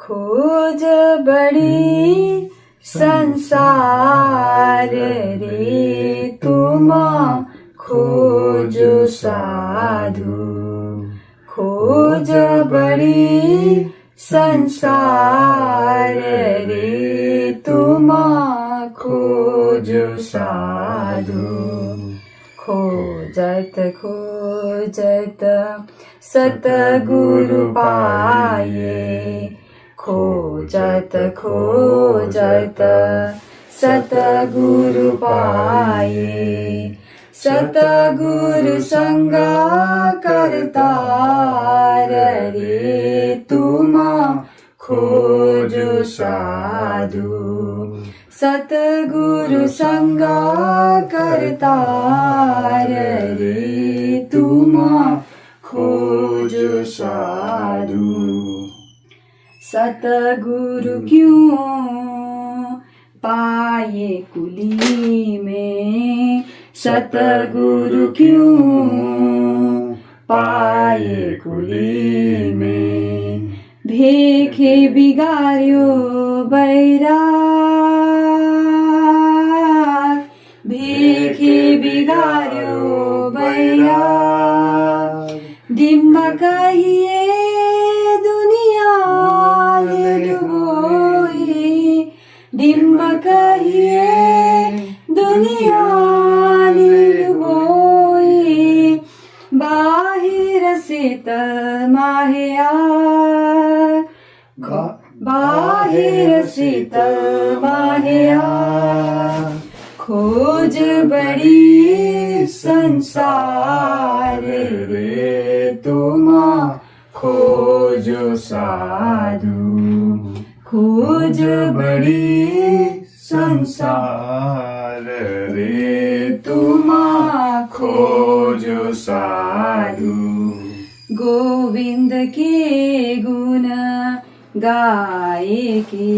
खोज बड़ी संसार रे तुम खोज साधु। खोज बड़ी संसार रे तुम खोज साधु। खोजत खोजत सतगुरु पाए। खोजत खोजत सतगुरु पाए। सतगुरु संग करतार रे तुम खोज साधु। सतगुरु संग करतार रे तुम खोज साधु। सतगुरु क्यों पाए कुली में। सतगुरु क्यों पाए कुली में। भेखे बिगार्यो बैराग। भेखे बिगार्यो बैराग। डिम्ब कहिए दुनिया डुबोई। डिम्ब कहिए दुनिया डुबोई। बाहिर शीतल माहिया। बाहिर शीतल माहिया। खोज बड़ी संसार रे तुम खोज साधु। खोज बड़ी संसार रे तुम खोज साधु। गोविंद के गुण गाए के।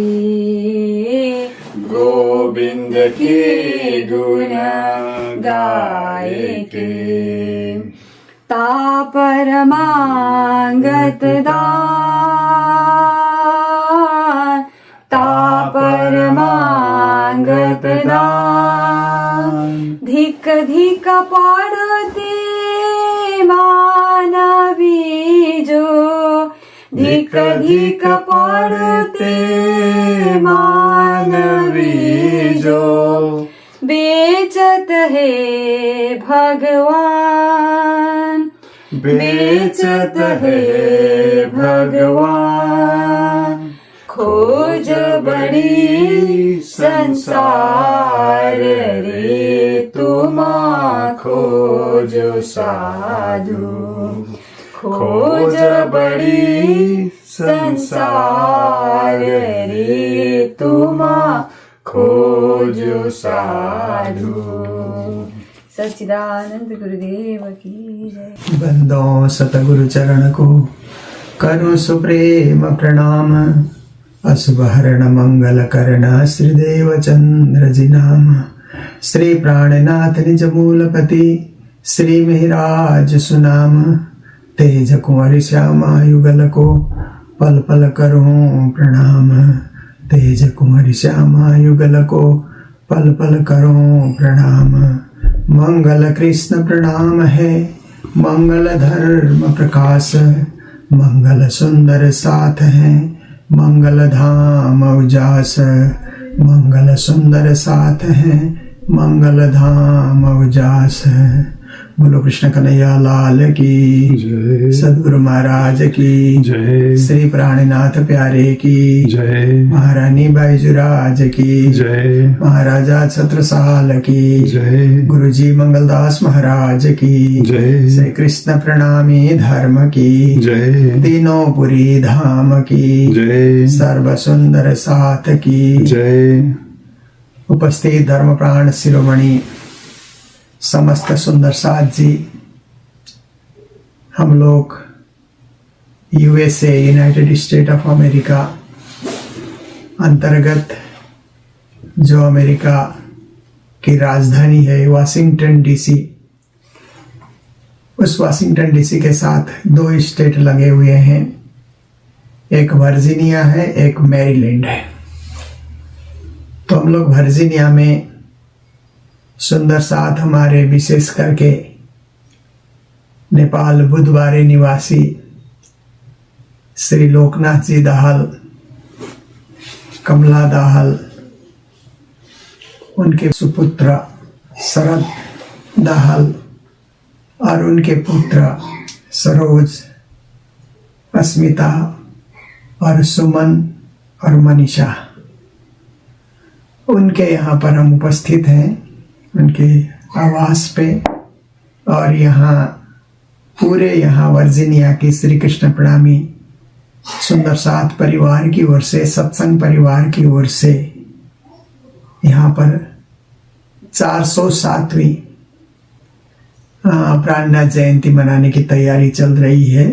गोविंद के गुण गाए के। तापर मांगत दान। तापर मांगत दान। धिक धिक पड़ते मानवी जो। धिक धिक पड़ते मानवी जो। बेचत है भगवान। बेचत है भगवान। खोज बड़ी संसार रे तुम खोज साधु। खोज बड़ी संसार रे तुम खोज साधु। सच्चिदानंद गुरुदेव की जय। बंदो सतगुरु चरण को करूं सुप्रेम प्रणाम। अशुभ हरण मंगल करण श्रीदेव चंद्र जी नाम। श्री प्राणनाथ निज मूलपति श्री मिहिराज सुनाम। तेज कुंवर श्यामा युगल को पल पल करूं प्रणाम। तेज कुंवर श्यामा युगल को पल पल करूं प्रणाम। मंगल कृष्ण प्रणाम है मंगल धर्म प्रकाश। मंगल सुंदर साथ है मंगल धाम उजास। मंगल सुंदर साथ है मंगल धाम उजास। बोलो कृष्ण कन्हैया लाल की जय। सद्गुरु महाराज की जय। श्री प्राणनाथ प्यारे की जय। महारानी बाईजुराज की जय। महाराजा छत्रसाल की जय। गुरुजी मंगलदास महाराज की जय। श्री कृष्ण प्रणामी धर्म की जय। तीनों पुरी धाम की जय। सर्व सुंदर साथ की जय। उपस्थित धर्म प्राण शिरोमणि समस्त सुंदर साथ जी, हम लोग USA United state of America अंतर्गत जो अमेरिका की राजधानी है वाशिंगटन डीसी, उस वाशिंगटन डीसी के साथ दो स्टेट लगे हुए हैं। एक वर्जीनिया है, एक मैरीलैंड है। तो हम लोग वर्जीनिया में सुंदर साथ हमारे विशेष करके नेपाल बुधवारे निवासी श्री लोकनाथ जी दाहाल, कमला दाहाल, उनके सुपुत्र शरद दाहाल और उनके पुत्र सरोज, अस्मिता और सुमन और मनीषा, उनके यहाँ पर हम उपस्थित हैं, उनके आवास पे। और यहाँ पूरे यहाँ वर्जीनिया की श्री कृष्ण प्रणामी सुंदर साथ परिवार की ओर से, सत्संग परिवार की ओर से यहाँ पर 407वीं प्राणनाथ जयंती मनाने की तैयारी चल रही है।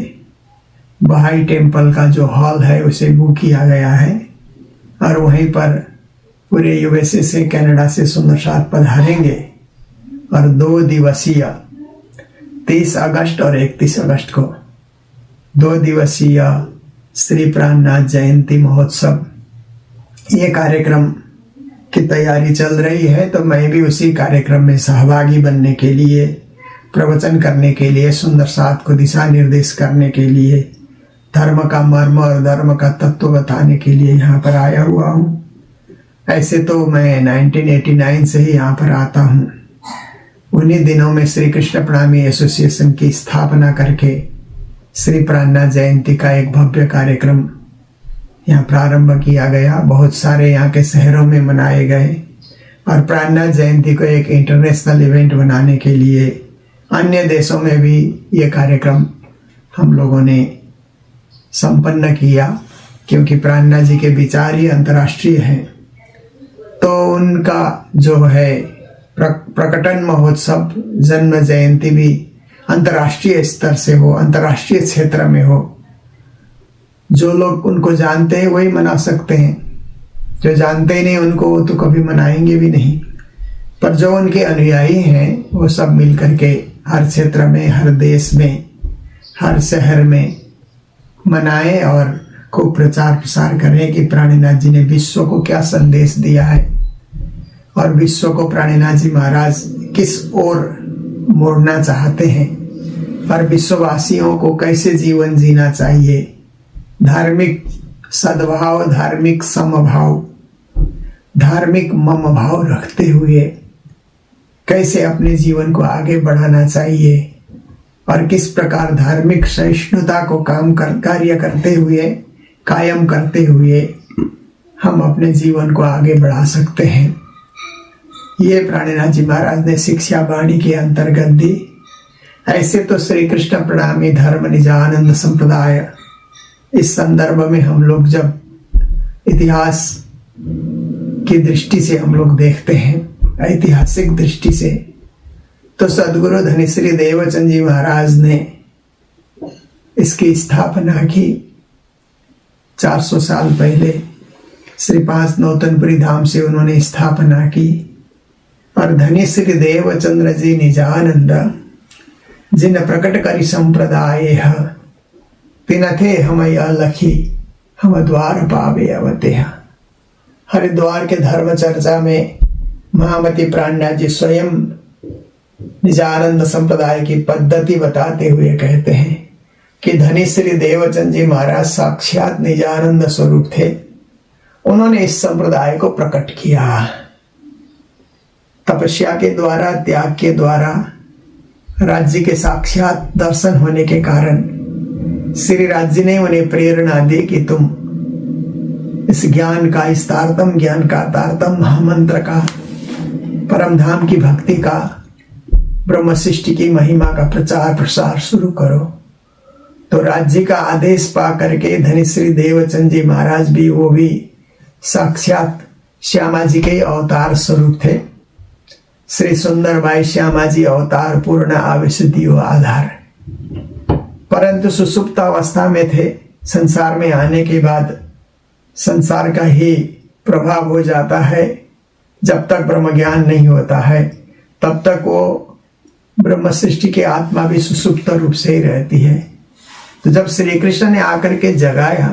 बहाई टेम्पल का जो हॉल है उसे बुक किया गया है और वहीं पर पूरे यूएसए से, कनाडा से सुंदर साथ पधारेंगे और 2 दिवसीय 30 अगस्त और 31 अगस्त को 2 दिवसीय श्री प्राणनाथ जयंती महोत्सव, ये कार्यक्रम की तैयारी चल रही है। तो मैं भी उसी कार्यक्रम में सहभागी बनने के लिए, प्रवचन करने के लिए, सुंदर साथ को दिशा निर्देश करने के लिए, धर्म का मर्म और धर्म का तत्व बताने के लिए यहाँ पर आया हुआ हूँ। ऐसे तो मैं 1989 से ही यहाँ पर आता हूँ। उन्हीं दिनों में श्री कृष्ण प्रणामी एसोसिएशन की स्थापना करके श्री प्राणनाथ जयंती का एक भव्य कार्यक्रम यहाँ प्रारंभ किया गया। बहुत सारे यहाँ के शहरों में मनाए गए और प्राणनाथ जयंती को एक इंटरनेशनल इवेंट बनाने के लिए अन्य देशों में भी ये कार्यक्रम हम लोगों ने संपन्न किया, क्योंकि प्राणनाथ जी के विचार ही अंतर्राष्ट्रीय हैं। तो उनका जो है प्रकटन महोत्सव, जन्म जयंती भी अंतर्राष्ट्रीय स्तर से हो, अंतर्राष्ट्रीय क्षेत्र में हो। जो लोग उनको जानते हैं वही मना सकते हैं, जो जानते ही नहीं उनको वो तो कभी मनाएंगे भी नहीं। पर जो उनके अनुयायी हैं वो सब मिल करके हर क्षेत्र में, हर देश में, हर शहर में मनाएं और खूब प्रचार प्रसार करें कि प्राणनाथ जी ने विश्व को क्या संदेश दिया है और विश्व को प्राणनाथ जी महाराज किस ओर मोड़ना चाहते हैं और विश्ववासियों को कैसे जीवन जीना चाहिए। धार्मिक सद्भाव, धार्मिक समभाव, धार्मिक मम भाव रखते हुए कैसे अपने जीवन को आगे बढ़ाना चाहिए और किस प्रकार धार्मिक सहिष्णुता को कार्य करते हुए, कायम करते हुए हम अपने जीवन को आगे बढ़ा सकते हैं। ये प्राणनाथ जी महाराज ने शिक्षा वाणी के अंतर्गत दी। ऐसे तो श्री कृष्ण प्रणामी धर्म निजानंद संप्रदाय, इस संदर्भ में हम लोग जब इतिहास की दृष्टि से हम लोग देखते हैं, ऐतिहासिक दृष्टि से, तो सदगुरु धनीश्री देवचंद जी महाराज ने इसकी स्थापना की 400 साल पहले। श्री 5 नौतनपुरी धाम से उन्होंने स्थापना की और धनीश्री देवचंद्र जी निजानंद जिन प्रकट करी संप्रदाय तिनथे हम लखी हम द्वार पावे अवते। हरिद्वार के धर्म चर्चा में महामती प्राणनाथ जी स्वयं निजानंद संप्रदाय की पद्धति बताते हुए कहते हैं कि धनीश्री देवचंद जी महाराज साक्षात निजानंद स्वरूप थे। उन्होंने इस संप्रदाय को प्रकट किया तपस्या के द्वारा, त्याग के द्वारा, राज्य के साक्षात दर्शन होने के कारण श्री राज्य ने उन्हें प्रेरणा दी कि तुम इस ज्ञान का, इस तारतम ज्ञान का, तारतम महामंत्र का, परम धाम की भक्ति का, ब्रह्म सृष्टि की महिमा का प्रचार प्रसार शुरू करो। तो राज्य का आदेश पा करके धनीश्री देवचंद जी महाराज भी, वो भी साक्षात श्यामा जी के अवतार स्वरूप थे। श्री सुंदर बाई श्यामा जी अवतार पूर्ण आविशुद्धियो आधार, परंतु सुसुप्त अवस्था में थे। संसार में आने के बाद संसार का ही प्रभाव हो जाता है। जब तक ब्रह्म ज्ञान नहीं होता है तब तक वो ब्रह्म सृष्टि की आत्मा भी सुसुप्त रूप से ही रहती है। तो जब श्री कृष्ण ने आकर के जगाया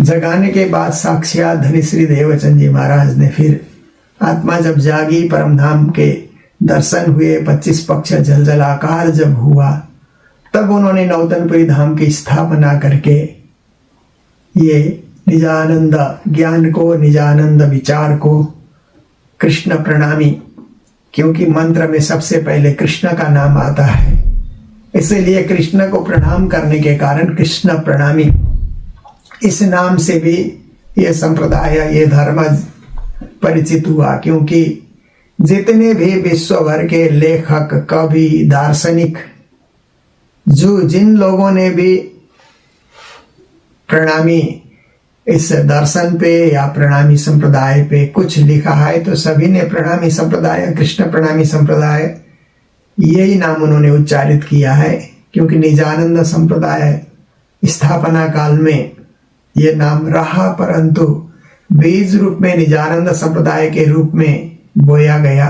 जगाने के बाद साक्षात धनी श्री देवचंद जी महाराज ने फिर आत्मा जब जागी, परमधाम के दर्शन हुए, 25 पक्ष जलजलाकार जब हुआ, तब उन्होंने नौतनपुरी धाम की स्थापना करके ये निजानंद ज्ञान को, निजानंद विचार को, कृष्ण प्रणामी, क्योंकि मंत्र में सबसे पहले कृष्ण का नाम आता है, इसलिए कृष्ण को प्रणाम करने के कारण कृष्ण प्रणामी इस नाम से भी ये संप्रदाय, ये धर्म परिचित हुआ। क्योंकि जितने भी विश्व भर के लेखक, कवि, दार्शनिक, जो जिन लोगों ने भी प्रणामी इस दर्शन पे या प्रणामी संप्रदाय पे कुछ लिखा है, तो सभी ने प्रणामी संप्रदाय, कृष्ण प्रणामी संप्रदाय, यही नाम उन्होंने उच्चारित किया है। क्योंकि निजानंद संप्रदाय स्थापना काल में ये नाम रहा, परंतु बीज रूप में निजानंद संप्रदाय के रूप में बोया गया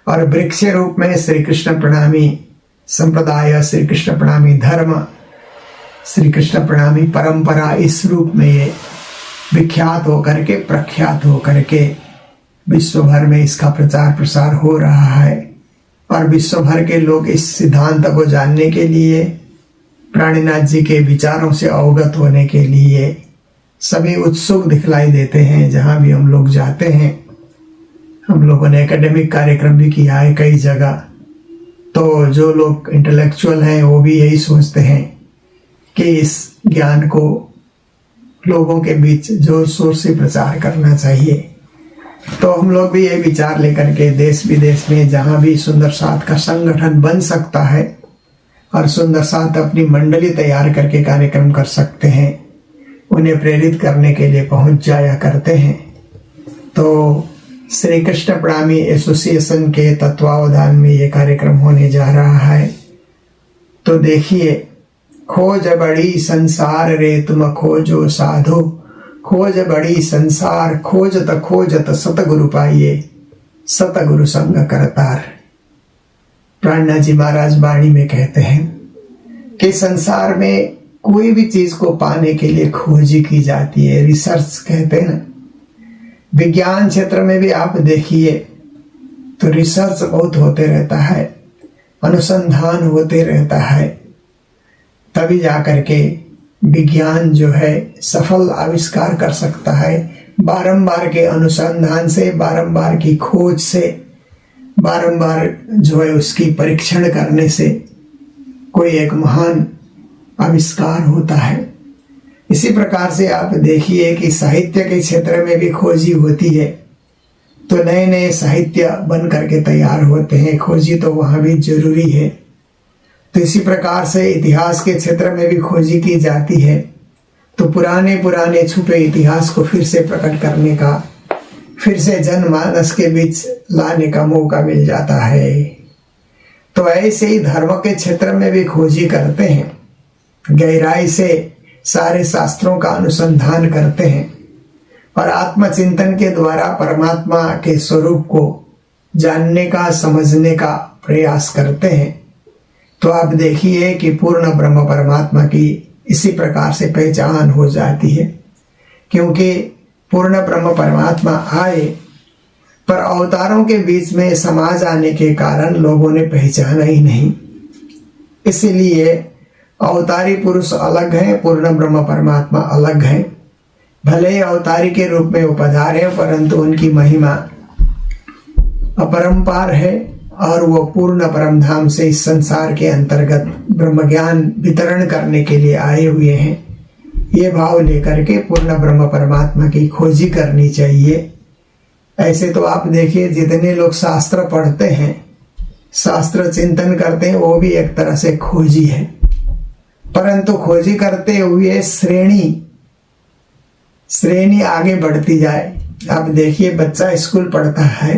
और वृक्ष रूप में श्री कृष्ण प्रणामी संप्रदाय, श्री कृष्ण प्रणामी धर्म, श्री कृष्ण प्रणामी परंपरा, इस रूप में ये विख्यात होकर के, प्रख्यात होकर के विश्व भर में इसका प्रचार प्रसार हो रहा है। और विश्व भर के लोग इस सिद्धांत को जानने के लिए, प्राणीनाथ जी के विचारों से अवगत होने के लिए सभी उत्सुक दिखलाई देते हैं। जहाँ भी हम लोग जाते हैं, हम लोगों ने एकेडमिक कार्यक्रम भी किया है कई जगह, तो जो लोग इंटेलेक्चुअल हैं वो भी यही सोचते हैं कि इस ज्ञान को लोगों के बीच जोर शोर से प्रचार करना चाहिए। तो हम लोग भी ये विचार लेकर के देश विदेश में जहाँ भी सुंदर साथ का संगठन बन सकता है और सुंदर साथ अपनी मंडली तैयार करके कार्यक्रम कर सकते हैं, उन्हें प्रेरित करने के लिए पहुंच जाया करते हैं। तो श्री कृष्ण प्रणामी एसोसिएशन के तत्वावधान में ये कार्यक्रम होने जा रहा है। तो देखिए, खोज बड़ी संसार रे तुम खोजो साधो, खोज बड़ी संसार खोजत खोजत सतगुरु पाइए, सतगुरु संग करतार। प्राणनाथ जी महाराज वाणी में कहते हैं कि संसार में कोई भी चीज को पाने के लिए खोजी की जाती है, रिसर्च कहते हैं ना। विज्ञान क्षेत्र में भी आप देखिए तो रिसर्च बहुत होते रहता है, अनुसंधान होते रहता है, तभी जाकर के विज्ञान जो है सफल आविष्कार कर सकता है। बारंबार के अनुसंधान से, बारंबार की खोज से, बारंबार जो है उसकी परीक्षण करने से कोई एक महान आविष्कार होता है। इसी प्रकार से आप देखिए कि साहित्य के क्षेत्र में भी खोजी होती है, तो नए नए साहित्य बन करके तैयार होते हैं। खोजी तो वहाँ भी जरूरी है। तो इसी प्रकार से इतिहास के क्षेत्र में भी खोजी की जाती है, तो पुराने पुराने छुपे इतिहास को फिर से प्रकट करने का, फिर से जनमानस के बीच लाने का मौका मिल जाता है। तो ऐसे ही धर्म के क्षेत्र में भी खोजी करते हैं, गहराई से सारे शास्त्रों का अनुसंधान करते हैं और आत्मचिंतन के द्वारा परमात्मा के स्वरूप को जानने का, समझने का प्रयास करते हैं। तो आप देखिए कि पूर्ण ब्रह्म परमात्मा की इसी प्रकार से पहचान हो जाती है। क्योंकि पूर्ण ब्रह्म परमात्मा आए, पर अवतारों के बीच में समाज आने के कारण लोगों ने पहचाना ही नहीं। इसलिए अवतारी पुरुष अलग हैं, पूर्ण ब्रह्म परमात्मा अलग हैं। भले ही अवतारी के रूप में उपधारे, परंतु उनकी महिमा अपरंपार है और वो पूर्ण परमधाम से इस संसार के अंतर्गत ब्रह्म ज्ञान वितरण करने के लिए आए हुए हैं। ये भाव लेकर के पूर्ण ब्रह्म परमात्मा की खोजी करनी चाहिए। ऐसे तो आप देखिए, जितने लोग शास्त्र पढ़ते हैं, शास्त्र चिंतन करते हैं, वो भी एक तरह से खोजी है। परंतु खोजी करते हुए श्रेणी आगे बढ़ती जाए। आप देखिए, बच्चा स्कूल पढ़ता है,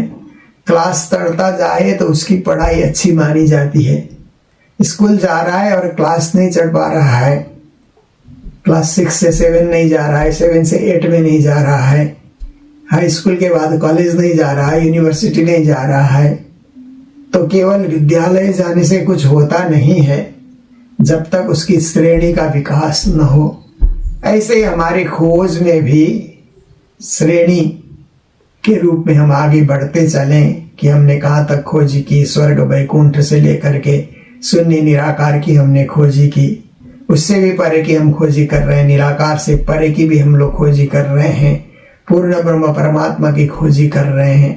क्लास चढ़ता जाए तो उसकी पढ़ाई अच्छी मानी जाती है। स्कूल जा रहा है और क्लास नहीं चढ़ पा रहा है, क्लास 6 से 7 नहीं जा रहा है, 7 से 8 में नहीं जा रहा है, हाई स्कूल के बाद कॉलेज नहीं जा रहा है, यूनिवर्सिटी नहीं जा रहा है, तो केवल विद्यालय जाने से कुछ होता नहीं है जब तक उसकी श्रेणी का विकास न हो। ऐसे ही हमारी खोज में भी श्रेणी के रूप में हम आगे बढ़ते चलें कि हमने कहाँ तक खोजी की। स्वर्ग वैकुंठ से लेकर के शून्य निराकार की हमने खोजी की, उससे भी परे की हम खोजी कर रहे हैं, निराकार से परे की भी हम लोग खोजी कर रहे हैं, पूर्ण ब्रह्म परमात्मा की खोजी कर रहे हैं।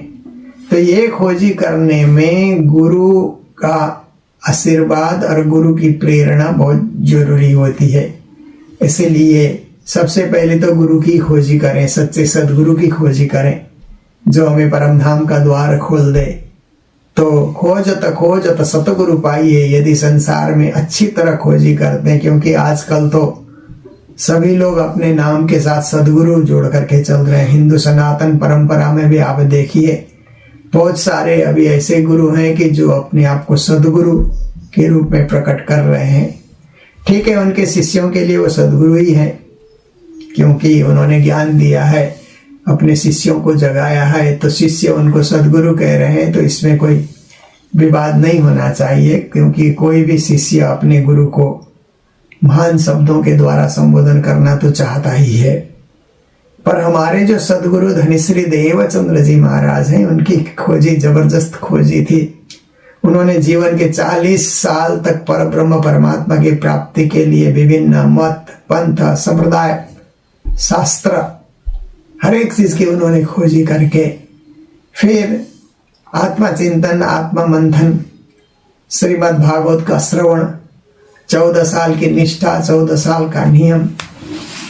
तो ये खोजी करने में गुरु का आशीर्वाद और गुरु की प्रेरणा बहुत जरूरी होती है। इसलिए सबसे पहले तो गुरु की खोजी करें, सच्चे सदगुरु की खोजी करें जो हमें परमधाम का द्वार खोल दे। तो खोजत सतगुरु पाइए, यदि संसार में अच्छी तरह खोजी करते हैं, क्योंकि आजकल तो सभी लोग अपने नाम के साथ सदगुरु जोड़ करके चल रहे हैं। हिंदू सनातन परंपरा में भी आप देखिए बहुत सारे अभी ऐसे गुरु हैं कि जो अपने आप को सदगुरु के रूप में प्रकट कर रहे हैं। ठीक है, उनके शिष्यों के लिए वो सदगुरु ही है, क्योंकि उन्होंने ज्ञान दिया है, अपने शिष्यों को जगाया है, तो शिष्य उनको सदगुरु कह रहे हैं। तो इसमें कोई विवाद नहीं होना चाहिए, क्योंकि कोई भी शिष्य अपने गुरु को महान शब्दों के द्वारा संबोधन करना तो चाहता ही है। पर हमारे जो सदगुरु धनिश्री देवचंद्र जी महाराज हैं, उनकी खोजी जबरदस्त खोजी थी। उन्होंने जीवन के 40 साल तक परब्रह्म परमात्मा की प्राप्ति के लिए विभिन्न मत, पंथ, संप्रदाय, शास्त्र, हर एक चीज की उन्होंने खोजी करके फिर आत्मा चिंतन, आत्मा मंथन, श्रीमद् भागवत का श्रवण, 14 साल की निष्ठा, 14 साल का नियम,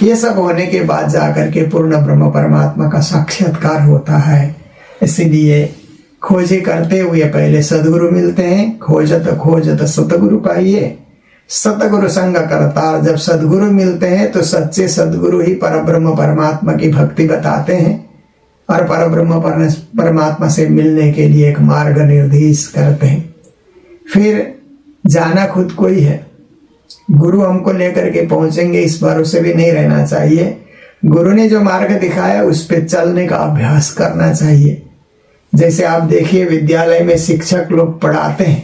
ये सब होने के बाद जाकर के पूर्ण ब्रह्म परमात्मा का साक्षात्कार होता है। इसलिए खोजी करते हुए पहले सदगुरु मिलते हैं। खोजत सतगुरु पाइए, सतगुरु संग करतार। जब सदगुरु मिलते हैं तो सच्चे सदगुरु ही परब्रह्म परमात्मा की भक्ति बताते हैं और परब्रह्म परमात्मा से मिलने के लिए एक मार्ग निर्देश करते हैं। फिर जाना खुद को ही है, गुरु हमको लेकर के पहुंचेंगे इस भरोसे भी नहीं रहना चाहिए। गुरु ने जो मार्ग दिखाया उस पे चलने का अभ्यास करना चाहिए। जैसे आप देखिए विद्यालय में शिक्षक लोग पढ़ाते हैं,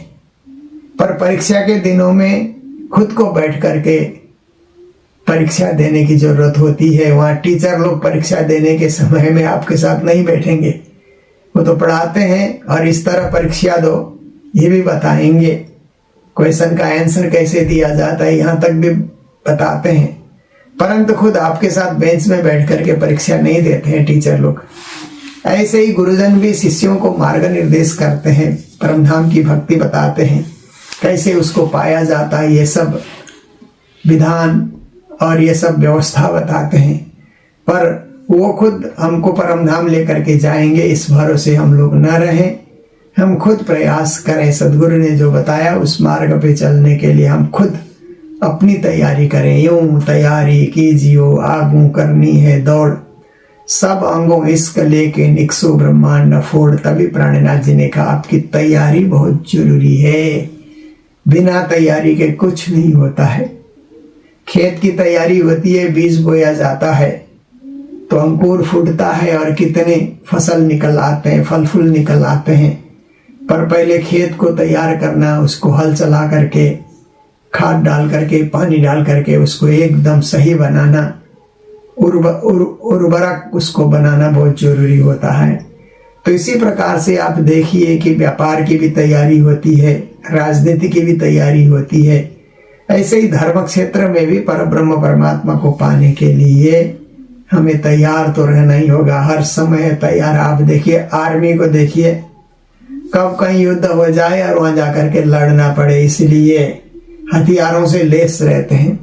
पर परीक्षा के दिनों में खुद को बैठ करके परीक्षा देने की जरूरत होती है। वहाँ टीचर लोग परीक्षा देने के समय में आपके साथ नहीं बैठेंगे, वो तो पढ़ाते हैं और इस तरह परीक्षा दो ये भी बताएंगे, क्वेश्चन का आंसर कैसे दिया जाता है यहाँ तक भी बताते हैं, परंतु खुद आपके साथ बेंच में बैठ करके परीक्षा नहीं देते हैं टीचर लोग। ऐसे ही गुरुजन भी शिष्यों को मार्ग निर्देश करते हैं, परमधाम की भक्ति बताते हैं, कैसे उसको पाया जाता है, ये सब विधान और ये सब व्यवस्था बताते हैं। पर वो खुद हमको परमधाम लेकर के जाएंगे इस भरोसे हम लोग न रहें। हम खुद प्रयास करें, सदगुरु ने जो बताया उस मार्ग पे चलने के लिए हम खुद अपनी तैयारी करें। यूं तैयारी कीजियो आगू करनी है दौड़, सब अंगों इश्क लेके निकसो ब्रह्मांड फोड़। तभी प्राणनाथ जी ने कहा आपकी तैयारी बहुत जरूरी है, बिना तैयारी के कुछ नहीं होता है। खेत की तैयारी होती है, बीज बोया जाता है तो अंकुर फूटता है और कितने फसल निकल आते हैं, फल फूल निकल आते हैं। पर पहले खेत को तैयार करना, उसको हल चला करके, खाद डाल करके, पानी डाल करके उसको एकदम सही बनाना, उर्वरक उसको बनाना बहुत जरूरी होता है। तो इसी प्रकार से आप देखिए कि व्यापार की भी तैयारी होती है, राजनीति की भी तैयारी होती है। ऐसे ही धर्म क्षेत्र में भी परब्रह्म परमात्मा को पाने के लिए हमें तैयार तो रहना ही होगा, हर समय तैयार। आप देखिए आर्मी को देखिए, कब कहीं युद्ध हो जाए और वहां जाकर के लड़ना पड़े, इसलिए हथियारों से लैस रहते हैं।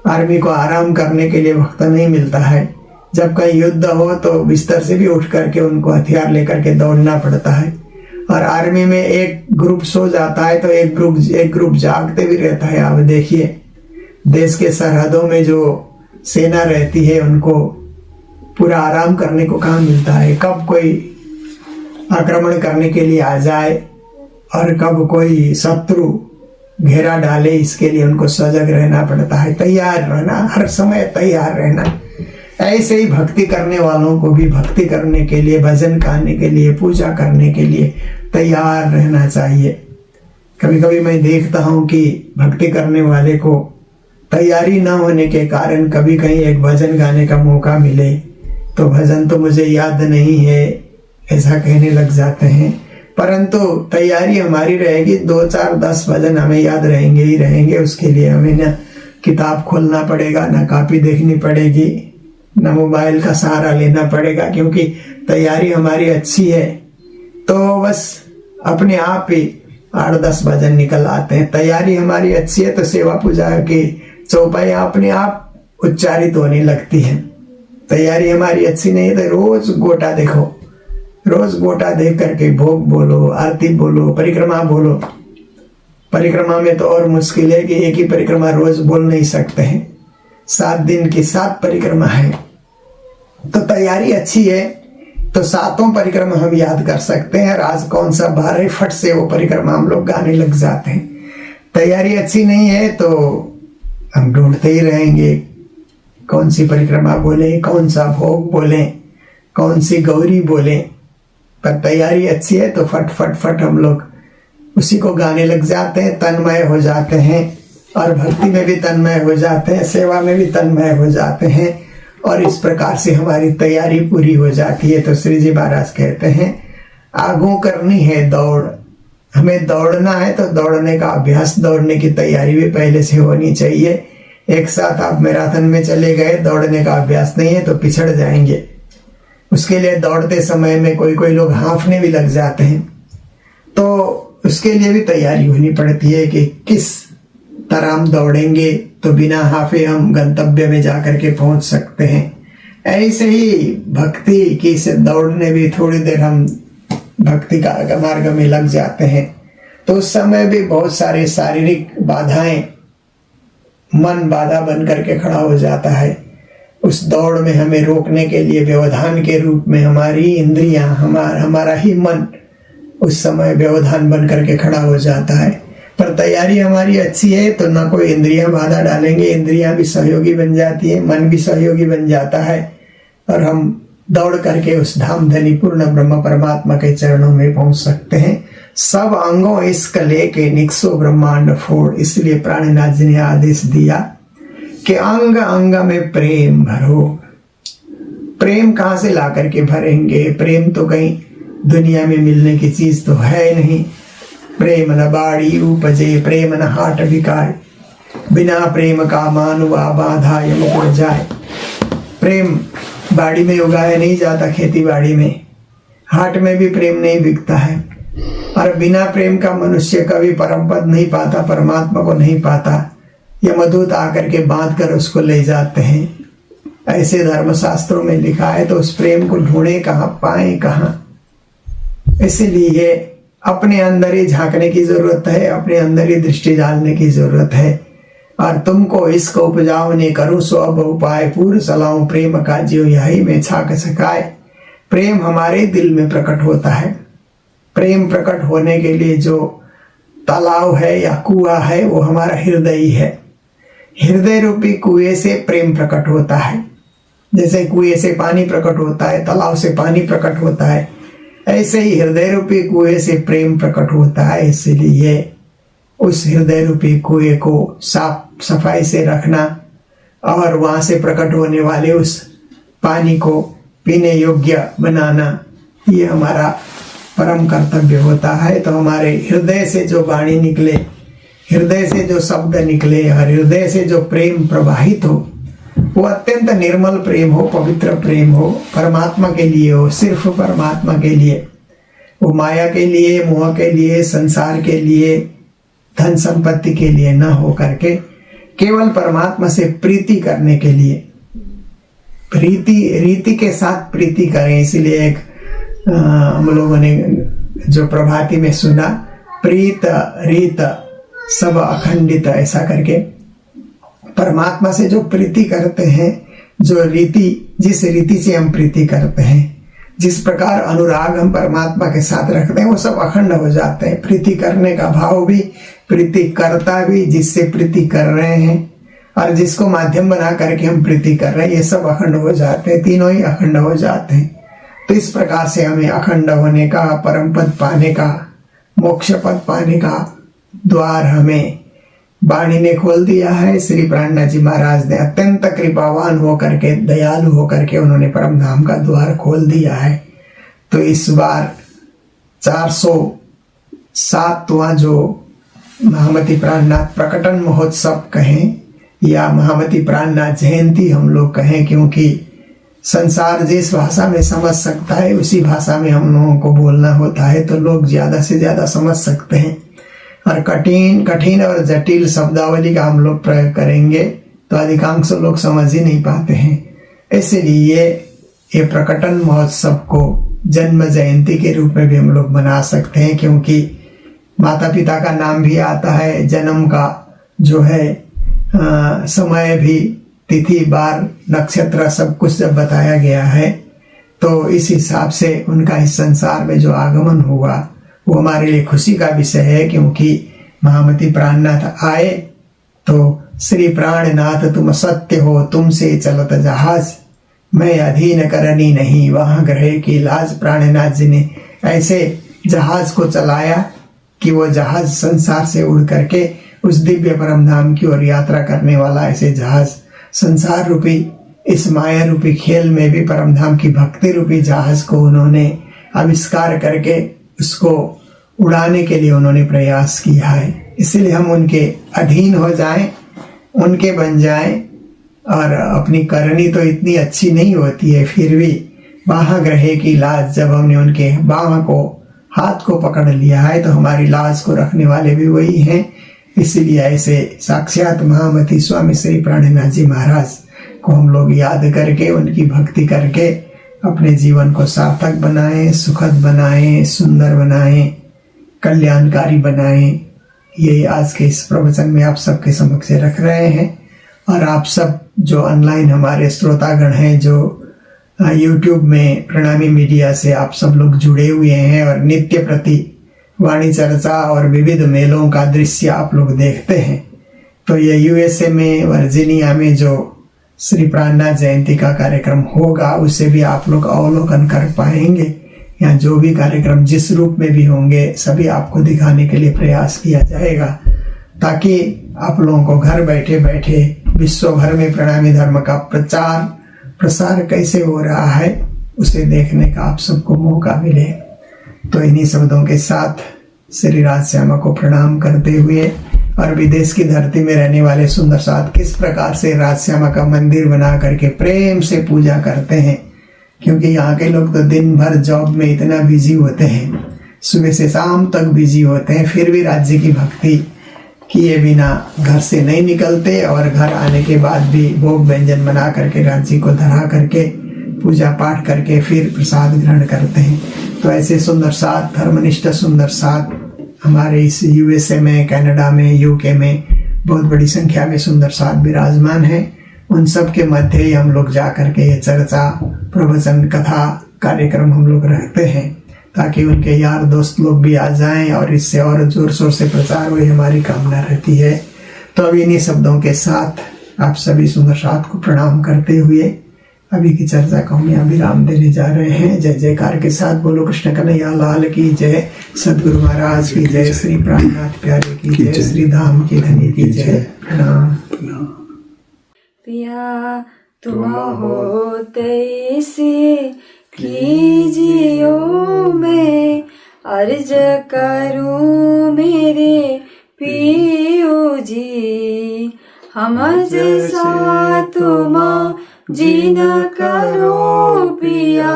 आर्मी को आराम करने के लिए वक्त नहीं मिलता है। जब कहीं युद्ध हो तो बिस्तर से भी उठ करके उनको हथियार लेकर के दौड़ना पड़ता है। और आर्मी में एक ग्रुप सो जाता है तो एक ग्रुप जागते भी रहता है। आप देखिए देश के सरहदों में जो सेना रहती है उनको पूरा आराम करने को कहाँ मिलता है, कब कोई आक्रमण करने के लिए आ जाए और कब कोई शत्रु घेरा डाले, इसके लिए उनको सजग रहना पड़ता है, तैयार रहना, हर समय तैयार रहना। ऐसे ही भक्ति करने वालों को भी भक्ति करने के लिए, भजन गाने के लिए, पूजा करने के लिए तैयार रहना चाहिए। कभी कभी मैं देखता हूँ कि भक्ति करने वाले को तैयारी न होने के कारण कभी कहीं एक भजन गाने का मौका मिले तो भजन तो मुझे याद नहीं है ऐसा कहने लग जाते हैं, परंतु तैयारी हमारी रहेगी। 2 4 10 भजन हमें याद रहेंगे ही रहेंगे। उसके लिए हमें न किताब खोलना पड़ेगा, न कॉपी देखनी पड़ेगी, न मोबाइल का सहारा लेना पड़ेगा, क्योंकि तैयारी हमारी अच्छी है। तो बस अपने आप ही 8-10 भजन निकल आते हैं। तैयारी हमारी अच्छी है तो सेवा पूजा की चौपाई अपने आप उच्चारित होने लगती है। तैयारी हमारी अच्छी नहीं है तो रोज गोटा देखो, रोज गोटा देख करके भोग बोलो, आरती बोलो, परिक्रमा बोलो। परिक्रमा में तो और मुश्किल है कि एक ही परिक्रमा रोज बोल नहीं सकते हैं, 7 दिन की 7 परिक्रमा है। तो तैयारी अच्छी है तो 7 परिक्रमा हम याद कर सकते हैं। और आज कौन सा 12 फट से वो परिक्रमा हम लोग गाने लग जाते हैं। तैयारी अच्छी नहीं है तो हम ढूंढते ही रहेंगे कौन सी परिक्रमा बोले, कौन सा भोग बोले, कौन सी गौरी बोले। पर तैयारी अच्छी है तो फट फट फट हम लोग उसी को गाने लग जाते हैं, तन्मय हो जाते हैं। और भक्ति में भी तन्मय हो जाते हैं, सेवा में भी तन्मय हो जाते हैं। और इस प्रकार से हमारी तैयारी पूरी हो जाती है। तो श्री जी महाराज कहते हैं आगू करनी है दौड़, हमें दौड़ना है तो दौड़ने का अभ्यास, दौड़ने की तैयारी भी पहले से होनी चाहिए। एक साथ आप मैराथन में चले गए, दौड़ने का अभ्यास नहीं है तो पिछड़ जाएंगे। उसके लिए दौड़ते समय में कोई कोई लोग हांफने भी लग जाते हैं, तो उसके लिए भी तैयारी होनी पड़ती है कि किस तरह हम दौड़ेंगे तो बिना हाफे हम गंतव्य में जाकर के पहुंच सकते हैं। ऐसे ही भक्ति की से दौड़ने भी थोड़ी देर हम भक्ति का मार्ग में लग जाते हैं तो उस समय भी बहुत सारे शारीरिक बाधाएं, मन बाधा बन करके खड़ा हो जाता है। उस दौड़ में हमें रोकने के लिए व्यवधान के रूप में हमारी इंद्रियां, हमारा ही मन उस समय व्यवधान बन करके खड़ा हो जाता है। पर तैयारी हमारी अच्छी है तो ना कोई इंद्रियां बाधा डालेंगे, इंद्रियां भी सहयोगी बन जाती है, मन भी सहयोगी बन जाता है और हम दौड़ करके उस धाम धनी पूर्ण ब्रह्म परमात्मा के चरणों में पहुंच सकते हैं। सब अंगों इश्क लेके निकसो ब्रह्मांड फोड़। इसलिए प्राणनाथ जी ने आदेश दिया कि अंग अंग में प्रेम भरो। प्रेम कहां से ला करके भरेंगे? प्रेम तो कहीं दुनिया में मिलने की चीज तो है नहीं। प्रेम न बाड़ी उपजे, प्रेम न हाट बिकाए, बिना प्रेम का मानुआ बाधा ये मुकुट जाए। प्रेम बाड़ी में उगाया नहीं जाता, खेती बाड़ी में, हाट में भी प्रेम नहीं बिकता है। और बिना प्रेम का मनुष्य कभी परम पद नहीं पाता, परमात्मा को नहीं पाता। यमदूत आकर के बांध कर उसको ले जाते हैं, ऐसे धर्मशास्त्रों में लिखा है। तो उस प्रेम को ढूंढे कहाँ, पाए कहाँ? इसलिए अपने अंदर ही झांकने की जरूरत है, अपने अंदर ही दृष्टि डालने की जरूरत है। और तुमको इसको उपजाओ ने करूं सो अब उपाय, पूर्व चलाऊं प्रेम का जियो यही में छाक सकाए। प्रेम हमारे दिल में प्रकट होता है। प्रेम प्रकट होने के लिए जो तालाब है या कुआं है वो हमारा हृदय ही है। हृदय रूपी कुएं से प्रेम प्रकट होता है। जैसे कुएं से पानी प्रकट होता है, तालाब से पानी प्रकट होता है, ऐसे ही हृदय रूपी कुएं से प्रेम प्रकट होता है। इसलिए उस हृदय रूपी कुएं को साफ सफाई से रखना और वहां से प्रकट होने वाले उस पानी को पीने योग्य बनाना, ये हमारा परम कर्तव्य होता है। तो हमारे हृदय से जो वाणी निकले, हृदय से जो शब्द निकले और हृदय से जो प्रेम प्रवाहित हो, वो अत्यंत निर्मल प्रेम हो, पवित्र प्रेम हो, परमात्मा के लिए हो, सिर्फ परमात्मा के लिए। वो माया के लिए, मोह के लिए, संसार के लिए, धन संपत्ति के लिए न हो करके केवल परमात्मा से प्रीति करने के लिए, रीति के साथ प्रीति करें। इसीलिए एक हम लोगों ने जो प्रभाती में सुना, प्रीत रीत सब अखंडित, ऐसा करके परमात्मा से जो प्रीति करते हैं, जो रीति, जिस रीति से हम प्रीति करते हैं, जिस प्रकार अनुराग हम परमात्मा के साथ रखते हैं, वो सब अखंड हो जाते हैं। प्रीति करने का भाव भी, प्रीति करता भी, जिससे प्रीति कर रहे हैं और जिसको माध्यम बना करके हम प्रीति कर रहे हैं, ये सब अखंड हो जाते हैं, तीनों ही अखंड हो जाते हैं। तो इस प्रकार से हमें अखंड होने का, परम पद पाने का, मोक्ष पद पाने का द्वार हमें वाणी ने खोल दिया है। श्री प्राणनाथ जी महाराज ने अत्यंत कृपावान होकर के, दयालु होकर के उन्होंने परम धाम का द्वार खोल दिया है। तो इस बार 407वां जो महामती प्राणनाथ प्रकटन महोत्सव कहें या महामती प्राणनाथ जयंती हम लोग कहें, क्योंकि संसार जिस भाषा में समझ सकता है उसी भाषा में हम लोगों को बोलना होता है, तो लोग ज्यादा से ज्यादा समझ सकते हैं। और कठिन और जटिल शब्दावली का हम लोग प्रयोग करेंगे तो अधिकांश लोग समझ ही नहीं पाते हैं। इसलिए ये प्रकटन महोत्सव को जन्म जयंती के रूप में भी हम लोग मना सकते हैं, क्योंकि माता पिता का नाम भी आता है, जन्म का जो है समय भी, तिथि बार नक्षत्र सब कुछ जब बताया गया है, तो इस हिसाब से उनका इस संसार में जो आगमन हुआ वो हमारे लिए खुशी का विषय है। क्योंकि महामती प्राणनाथ आए तो श्री प्राणनाथ तुम सत्य हो, तुमसे चलत जहाज, मैं अधीन करनी नहीं वहां ग्रह की लाज। प्राणनाथ जी ने ऐसे जहाज को चलाया कि वो जहाज संसार से उड़ करके उस दिव्य परम धाम की ओर यात्रा करने वाला ऐसे जहाज, संसार रूपी इस माया रूपी खेल में भी परम धाम की भक्ति रूपी जहाज को उन्होंने आविष्कार करके उसको उड़ाने के लिए उन्होंने प्रयास किया है। इसलिए हम उनके अधीन हो जाएं, उनके बन जाएं। और अपनी करनी तो इतनी अच्छी नहीं होती है, फिर भी बाह ग्रहे की लाज, जब हमने उनके बाह को, हाथ को पकड़ लिया है तो हमारी लाज को रखने वाले भी वही हैं। इसलिए ऐसे साक्षात महामती स्वामी श्री प्राणनाथ जी महाराज को हम लोग याद करके, उनकी भक्ति करके अपने जीवन को सार्थक बनाएं, सुखद बनाएं, सुंदर बनाएं, कल्याणकारी बनाएं। ये आज के इस प्रवचन में आप सबके समक्ष रख रहे हैं। और आप सब जो ऑनलाइन हमारे श्रोतागण हैं, जो यूट्यूब में प्रणामी मीडिया से आप सब लोग जुड़े हुए हैं और नित्य प्रति वाणी चर्चा और विविध मेलों का दृश्य आप लोग देखते हैं, तो ये यूएसए में, वर्जीनिया में जो श्री प्राणनाथ जयंती का कार्यक्रम होगा उसे भी आप लोग अवलोकन कर पाएंगे। यहाँ जो भी कार्यक्रम जिस रूप में भी होंगे सभी आपको दिखाने के लिए प्रयास किया जाएगा, ताकि आप लोगों को घर बैठे बैठे विश्व भर में प्रणामी धर्म का प्रचार प्रसार कैसे हो रहा है उसे देखने का आप सबको मौका मिले। तो इन्हीं शब्दों के साथ श्री राजश्यामा को प्रणाम करते हुए और विदेश की धरती में रहने वाले सुंदर साथ किस प्रकार से राजश्यामा का मंदिर बना करके प्रेम से पूजा करते हैं, क्योंकि यहाँ के लोग तो दिन भर जॉब में इतना बिजी होते हैं, सुबह से शाम तक बिजी होते हैं, फिर भी राज्य की भक्ति किए बिना घर से नहीं निकलते और घर आने के बाद भी भोग व्यंजन बना करके राज्य को धरा करके पूजा पाठ करके फिर प्रसाद ग्रहण करते हैं। तो ऐसे सुंदर साथ, धर्मनिष्ठ सुंदर साथ हमारे इस यूएसए में, कनाडा में, यूके में बहुत बड़ी संख्या में सुंदर साथ विराजमान हैं। उन सब के मध्य ही हम लोग जा करके ये चर्चा, प्रवचन, कथा कार्यक्रम हम लोग रखते हैं, ताकि उनके यार दोस्त लोग भी आ जाएं और इससे और जोर शोर से प्रचार हुए, हमारी कामना रहती है। तो अब इन्हीं शब्दों के साथ आप सभी सुंदर साथ को प्रणाम करते हुए अभी की चर्चा को हम यहाँ विराम देने जा रहे हैं। जय जयकार के साथ बोलो कृष्ण कन्हैया लाल की जय, सदगुरु महाराज की जय, श्री प्राणनाथ प्यारे की जय, श्री धाम की धनी की जय। प्रणाम। पिया तुम हो तैसे कीजियो, मैं अर्ज करूं मेरे पियो जी, हम जैसा तुम जी न करो पिया,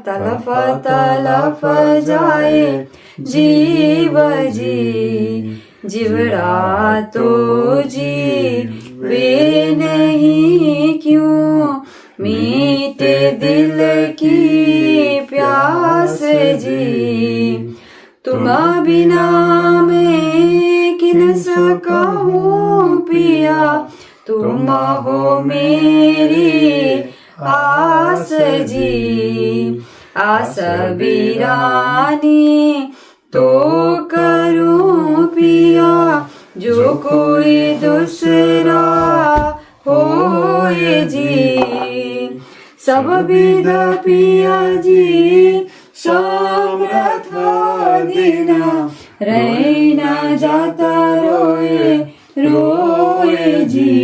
तलफ तलफ जाए जीव जी, जीवड़ा तो जी वे नहीं क्यों, मीठे दिल की प्यास जी, तुम बिना मैं किन सकूं पिया, तुम हो मेरी आस जी, आस बीरानी तो करूं पिया, जो कोई दूसरा होए जी, सब विद पिया जी समर्थ देना, रहना जाता रोए रोए जी।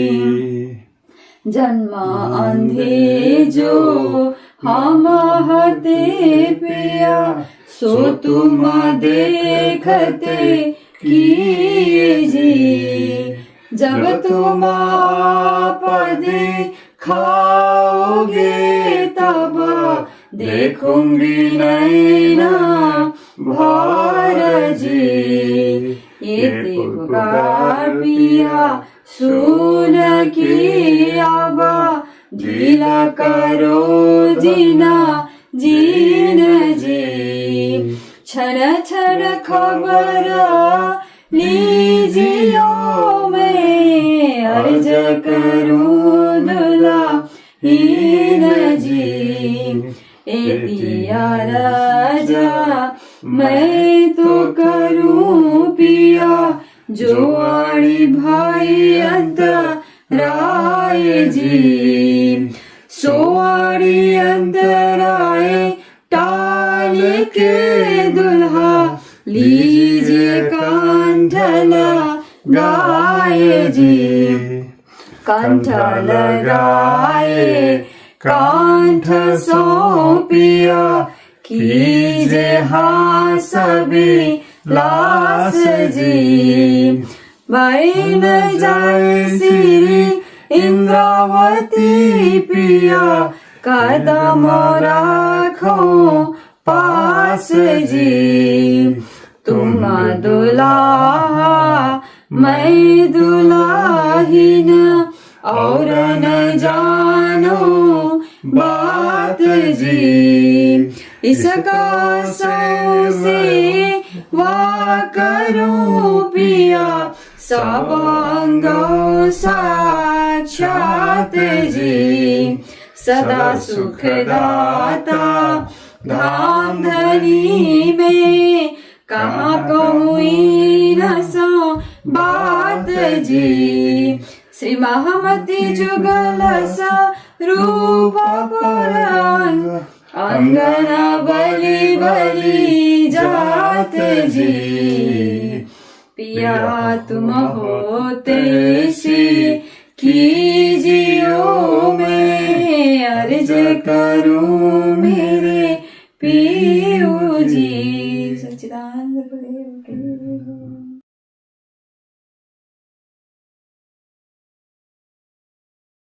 जन्म अंधे जो हम हते पिया, सो तुम देखते किए जी। जब तुम पदे खाओगे तब देखूंगी नैना भर जी। ये पुकार पिया सुन की आबा, ढीला करो जीना जीन जी। क्षण क्षण खबर लीजियो मैं, अर्ज करूं दुला हीन जी। एतिया राजा मैं तो करूं पिया, जो आड़ी भाई अंतराय जी। सोआड़ी अंतराय टाल के दुल्हा, लीजिए कंठ लगाए जी। कंठ लगाए कंठ सौंपिया, कीजे हाँ सभी लास जी। बन जाए श्री इंद्रावती पिया, कदम राखो पास जी। तुम दुल्हा मैं दुल्हीन, और न जानो बात जी। इसका सौसे वा करूं पिया, सब अंगों साक्षात जी। सदा सुखदाता धाम धनी में, कहाँ कहूँ न सो बात जी। श्री महामती जुगल सा रूप पुराण, अंगना बलि बलि जात जी। पिया तुम होते सी कीजियो मैं, अर्ज करूं मेरे पिया।